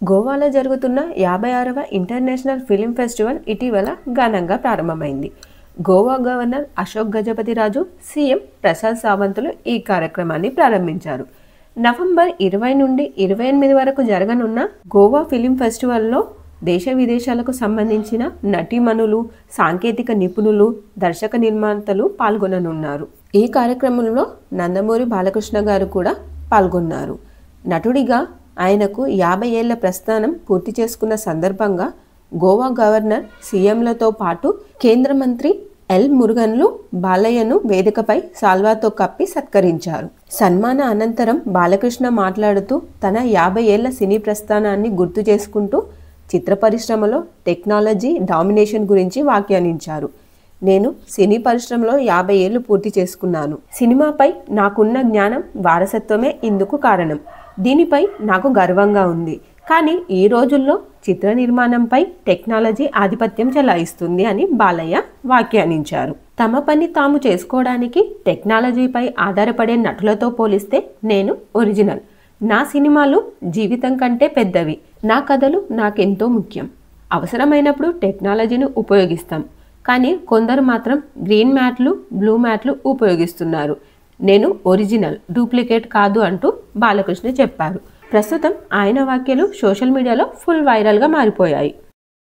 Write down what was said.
గోవాలో జరుగుతున్న 56వ international film festival ఇటీవల ఘనంగా ప్రారంభమైంది. గోవా గవర్నర్ అశోక్ గజపతిరాజు, సీఎం ప్రసాద్ సావంత్లు ఈ కార్యక్రమాన్ని ప్రారంభించారు. నవంబర్ 20 నుండి 28 వరకు జరగనున్న గోవా ఫిలిం ఫెస్టివల్లో దేశ విదేశాలకు సంబంధించిన నటీమణులు, సాంకేతిక నిపుణులు, దర్శక నిర్మాతలు పాల్గొననున్నారు. ఈ కార్యక్రమంలో నందమూరి బాలకృష్ణ గారు కూడా పాల్గొన్నారు. నటుడిగా ఆయనకు 50 ఏళ్ల ప్రస్థానం పూర్తి చేసుకున్న సందర్భంగా గోవా గవర్నర్, సీఎంలతో పాటు కేంద్ర మంత్రి ఎల్ మురుగన్లు బాలయ్యను వేదికపై సాల్వాతో కప్పి సత్కరించారు. సన్మాన అనంతరం బాలకృష్ణ మాట్లాడుతూ తన 50 ఏళ్ల సినీ ప్రస్థానాన్ని గుర్తు చేసుకుంటూ చిత్ర పరిశ్రమలో టెక్నాలజీ డామినేషన్ గురించి వ్యాఖ్యానించారు. నేను సినీ పరిశ్రమలో 50 ఏళ్లు పూర్తి చేసుకున్నాను. సినిమాపై నాకున్న జ్ఞానం, వారసత్వమే ఇందుకు కారణం. దీనిపై నాకు గర్వంగా ఉంది. కానీ ఈ రోజుల్లో చిత్ర నిర్మాణంపై టెక్నాలజీ ఆధిపత్యం చెలాయిస్తుంది అని బాలయ్య వ్యాఖ్యానించారు. తమ పని తాము చేసుకోవడానికి టెక్నాలజీపై ఆధారపడే నటులతో పోలిస్తే నేను ఒరిజినల్. నా సినిమాలు జీవితం కంటే పెద్దవి. నా కథలు నాకెంతో ముఖ్యం. అవసరమైనప్పుడు టెక్నాలజీని ఉపయోగిస్తాం. కానీ కొందరు మాత్రం గ్రీన్ మ్యాట్లు, బ్లూ మ్యాట్లు ఉపయోగిస్తున్నారు. నేను ఒరిజినల్, డూప్లికేట్ కాదు అంటూ బాలకృష్ణ చెప్పారు. ప్రస్తుతం ఆయన వ్యాఖ్యలు సోషల్ మీడియాలో ఫుల్ వైరల్గా మారిపోయాయి.